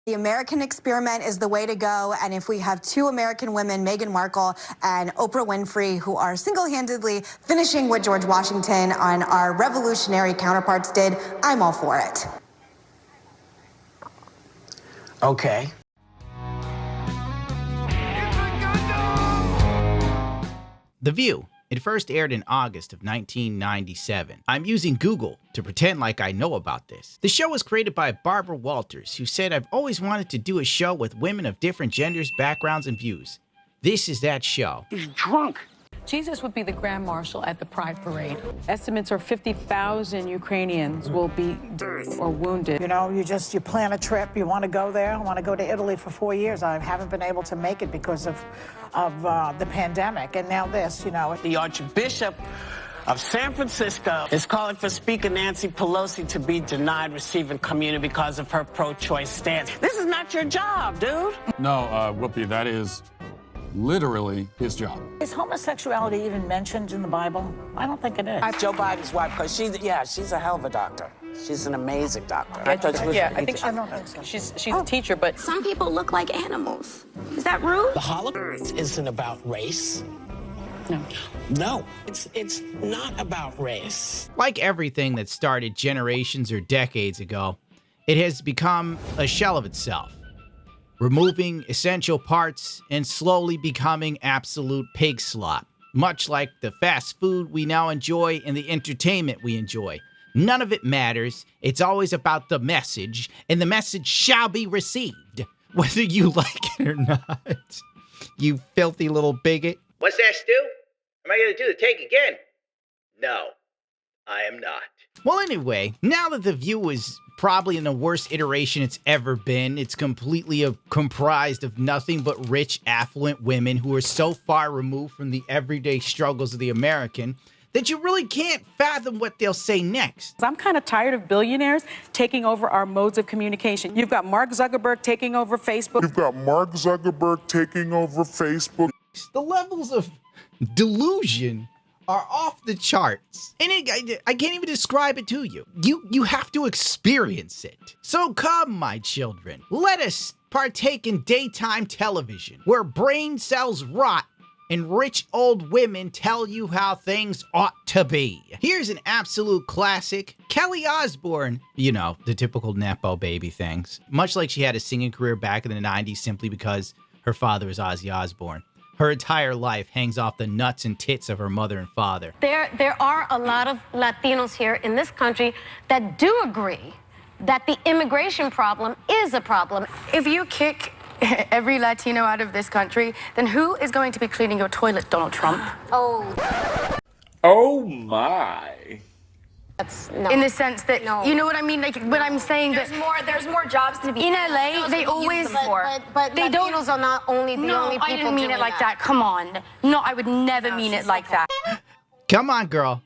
The American experiment is the way to go, and if we have two American women, Meghan Markle and Oprah Winfrey, who are single-handedly finishing what George Washington and our revolutionary counterparts did, I'm all for it. Okay. The View. It first aired in August of 1997. I'm using Google to pretend like I know about this. The show was created by Barbara Walters, who said, "I've always wanted to do a show with women of different genders, backgrounds, and views." This is that show. He's drunk. Jesus would be the Grand Marshal at the Pride Parade. Estimates are 50,000 Ukrainians will be dead or wounded. You know, you plan a trip, you want to go there. I want to go to Italy for 4 years. I haven't been able to make it because of the pandemic. And now this, you know. The Archbishop of San Francisco is calling for Speaker Nancy Pelosi to be denied receiving communion because of her pro-choice stance. This is not your job, dude. No, Whoopi, that is literally his job. Is homosexuality even mentioned in the Bible? I don't think it is. Joe Biden's wife, because she's a hell of a doctor. She's an amazing doctor. I think she's a teacher, but some people look like animals. Is that rude? The Holocaust isn't about race. No, it's not about race. Like everything that started generations or decades ago, it has become a shell of itself, removing essential parts and slowly becoming absolute pig slop, much like the fast food we now enjoy and the entertainment we enjoy. None of it matters. It's always about the message, and the message shall be received, whether you like it or not. You filthy little bigot. What's that, Stu? Am I going to do the take again? No, I am not. Well, anyway, now that The View is probably in the worst iteration it's ever been, it's completely comprised of nothing but rich, affluent women who are so far removed from the everyday struggles of the American that you really can't fathom what they'll say next. I'm kind of tired of billionaires taking over our modes of communication. You've got Mark Zuckerberg taking over Facebook. The levels of delusion are off the charts. And I can't even describe it to you. You have to experience it. So come, my children, let us partake in daytime television, where brain cells rot and rich old women tell you how things ought to be. Here's an absolute classic. Kelly Osbourne, you know, the typical Nepo baby things. Much like she had a singing career back in the 90s simply because her father was Ozzy Osbourne. Her entire life hangs off the nuts and tits of her mother and father. There are a lot of Latinos here in this country that do agree that the immigration problem is a problem. If you kick every Latino out of this country, then who is going to be cleaning your toilet, Donald Trump? Oh my. That's no. In the sense that, No. you know what I mean? Like, but I'm saying There's more jobs to be in LA, they always, but they don't. Latinos are not only the only people I didn't mean doing it like that. Come on. No, I would never mean it like that. Come on, girl.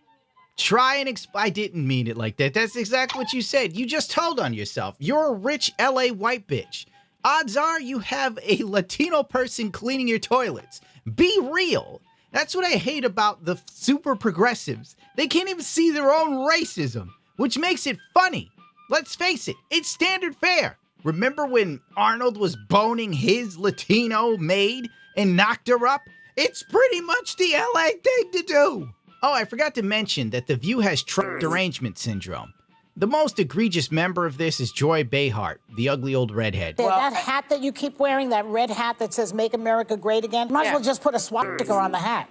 Try and I didn't mean it like that. That's exactly what you said. You just told on yourself. You're a rich LA white bitch. Odds are you have a Latino person cleaning your toilets. Be real. That's what I hate about the super progressives. They can't even see their own racism, which makes it funny. Let's face it, it's standard fare. Remember when Arnold was boning his Latino maid and knocked her up? It's pretty much the LA thing to do. Oh, I forgot to mention that The View has Trump derangement syndrome. The most egregious member of this is Joy Behar, the ugly old redhead. That hat that you keep wearing, that red hat that says "Make America Great Again," might as well just put a swastika on the hat.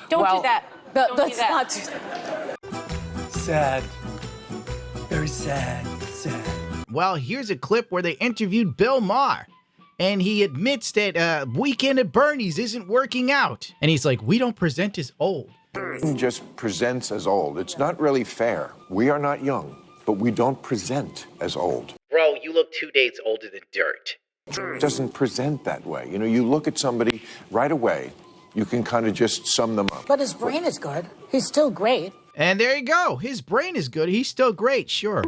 don't do that. Let's not do that. Sad. Very sad. Well, here's a clip where they interviewed Bill Maher, and he admits that Weekend at Bernie's isn't working out. And he's like, we don't present as old. Just presents as old. It's not really fair. We are not young, but we don't present as old. Bro, you look 2 days older than dirt. It doesn't present that way. You know, you look at somebody right away, you can kind of just sum them up. But his brain is good. He's still great. And there you go. His brain is good. He's still great, sure.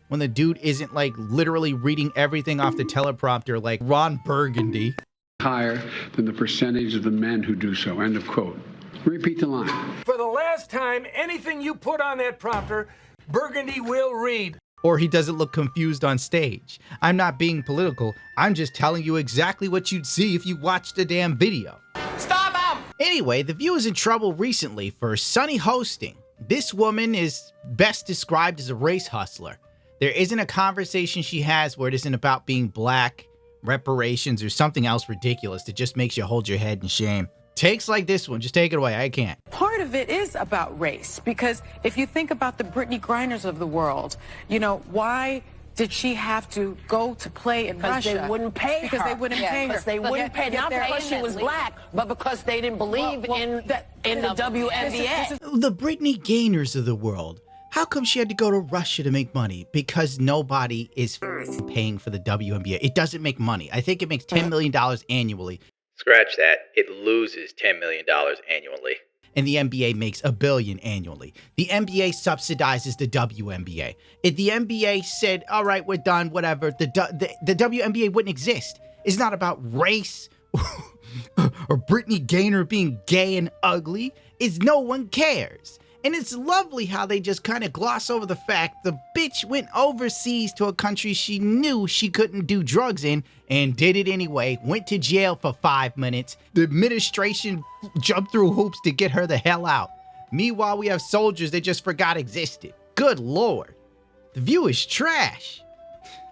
When the dude isn't like literally reading everything off the teleprompter like Ron Burgundy. Higher than the percentage of the men who do so. End of quote. Repeat the line. For the last time, anything you put on that prompter, Burgundy will read. Or he doesn't look confused on stage. I'm not being political. I'm just telling you exactly what you'd see if you watched the damn video. Stop him! Anyway, The View is in trouble recently for Sunny Hostin. This woman is best described as a race hustler. There isn't a conversation she has where it isn't about being black, reparations, or something else ridiculous that just makes you hold your head in shame. Takes like this one, just take it away, I can't. Part of it is about race, because if you think about the Brittany Griners of the world, you know, why did she have to go to play in Russia? Because they wouldn't pay her. Because they wouldn't pay her. Because they wouldn't pay. Not because she was black, but because they didn't believe in the WNBA. The Brittany Gaynors of the world. How come she had to go to Russia to make money? Because nobody is paying for the WNBA. It doesn't make money. I think it makes $10 million annually. Scratch that. It loses $10 million annually. And the NBA makes $1 billion annually. The NBA subsidizes the WNBA. If the NBA said, all right, we're done, whatever, the WNBA wouldn't exist. It's not about race or Brittany Gaynor being gay and ugly. It's no one cares. And it's lovely how they just kind of gloss over the fact the bitch went overseas to a country she knew she couldn't do drugs in and did it anyway, went to jail for 5 minutes. The administration jumped through hoops to get her the hell out. Meanwhile, we have soldiers they just forgot existed. Good Lord. The View is trash.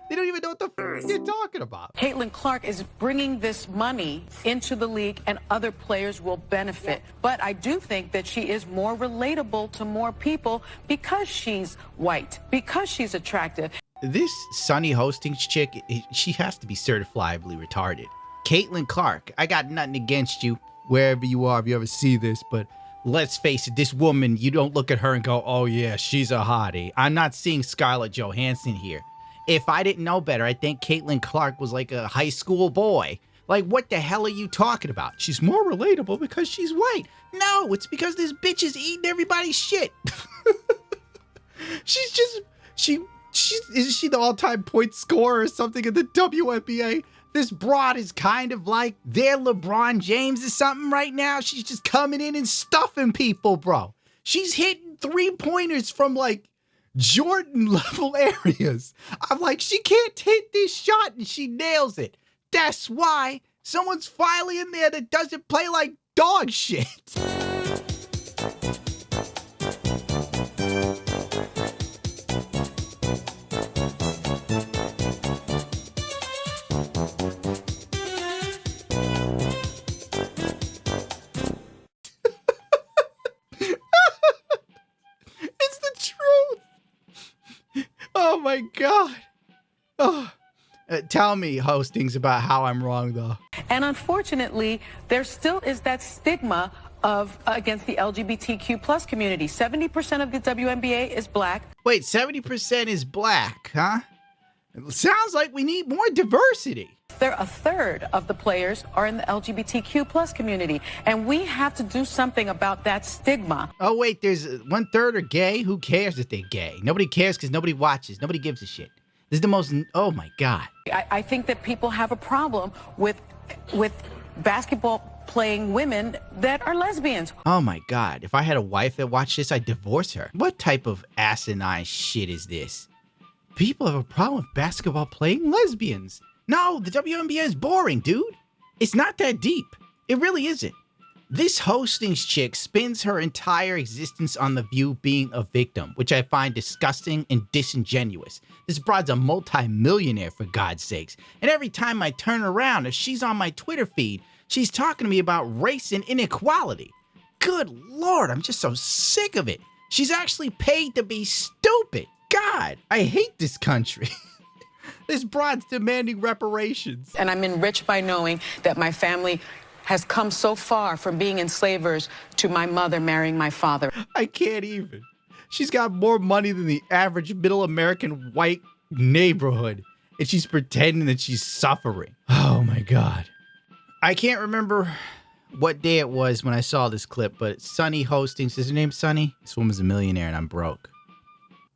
They don't even know what the f they're talking about. Caitlin Clark is bringing this money into the league, and other players will benefit. But I do think that she is more relatable to more people because she's white, because she's attractive. This Sunny Hostin chick, she has to be certifiably retarded. Caitlin Clark, I got nothing against you, wherever you are, if you ever see this, but let's face it, this woman, you don't look at her and go, oh yeah, she's a hottie. I'm not seeing Scarlett Johansson here. If I didn't know better, I'd think Caitlin Clark was like a high school boy. Like, what the hell are you talking about? She's more relatable because she's white. No, it's because this bitch is eating everybody's shit. Isn't she the all-time point scorer or something in the WNBA? This broad is kind of like their LeBron James or something right now. She's just coming in and stuffing people, bro. She's hitting three-pointers from like Jordan level areas. I'm like, she can't hit this shot and she nails it. That's why someone's finally in there that doesn't play like dog shit. It's the truth. Oh my God. Oh. Tell me, Hostings, about how I'm wrong, though. And unfortunately, there still is that stigma of against the LGBTQ plus community. 70% of the WNBA is black. Wait, 70% is black, huh? It sounds like we need more diversity. A third of the players are in the LGBTQ plus community, and we have to do something about that stigma. Oh, wait, there's 1/3 are gay? Who cares if they're gay? Nobody cares because nobody watches. Nobody gives a shit. This is the most, oh my God. I think that people have a problem with basketball playing women that are lesbians. Oh my God. If I had a wife that watched this, I'd divorce her. What type of asinine shit is this? People have a problem with basketball playing lesbians. No, the WNBA is boring, dude. It's not that deep. It really isn't. This Hostings chick spends her entire existence on The View being a victim, which I find disgusting and disingenuous. This broad's a multi-millionaire, for God's sakes. And every time I turn around, if she's on my Twitter feed, she's talking to me about race and inequality. Good Lord, I'm just so sick of it. She's actually paid to be stupid. God, I hate this country. This broad's demanding reparations. And I'm enriched by knowing that my family has come so far from being enslavers to my mother marrying my father. I can't even. She's got more money than the average middle American white neighborhood, and she's pretending that she's suffering. Oh my God. I can't remember what day it was when I saw this clip, but Sunny Hostings, is her name Sunny? This woman's a millionaire and I'm broke.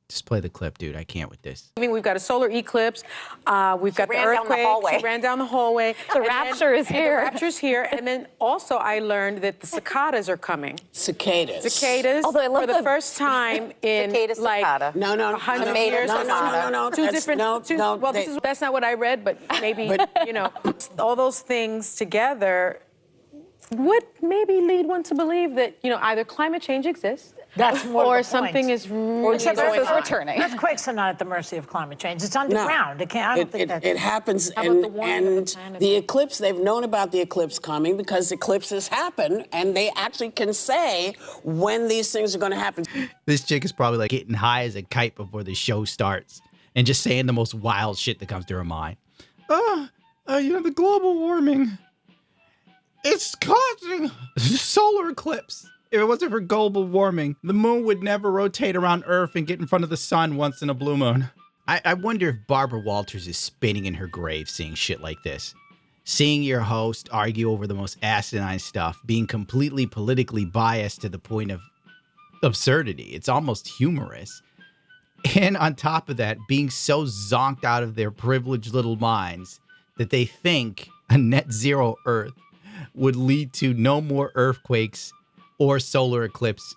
Just play the clip, dude. I can't with this. We've got a solar eclipse. We've got the ran down the earthquake. hallway. She ran down the hallway. The rapture is here. The rapture's here. And then also I learned that the cicadas are coming. Cicadas. Cicadas. Although I love for the first time in Cicada, like cicada. No, 100 years. no. Two That's- different. no, two, no, well, they- that's not what I read, but maybe all those things together would maybe lead one to believe that either climate change exists. That's more or the something point. is really Except going Earth is on. returning. Earthquakes are not at the mercy of climate change. It's underground. It can't. I don't think that's. It happens, How about the and, warming of the and planet? the eclipse, they've known about the eclipse coming because eclipses happen, and they actually can say when these things are going to happen. This chick is probably like getting high as a kite before the show starts and just saying the most wild shit that comes to her mind. The global warming, it's causing a solar eclipse. If it wasn't for global warming, the moon would never rotate around Earth and get in front of the sun once in a blue moon. I wonder if Barbara Walters is spinning in her grave seeing shit like this. Seeing your host argue over the most asinine stuff, being completely politically biased to the point of absurdity. It's almost humorous. And on top of that, being so zonked out of their privileged little minds that they think a net zero Earth would lead to no more earthquakes or solar eclipses.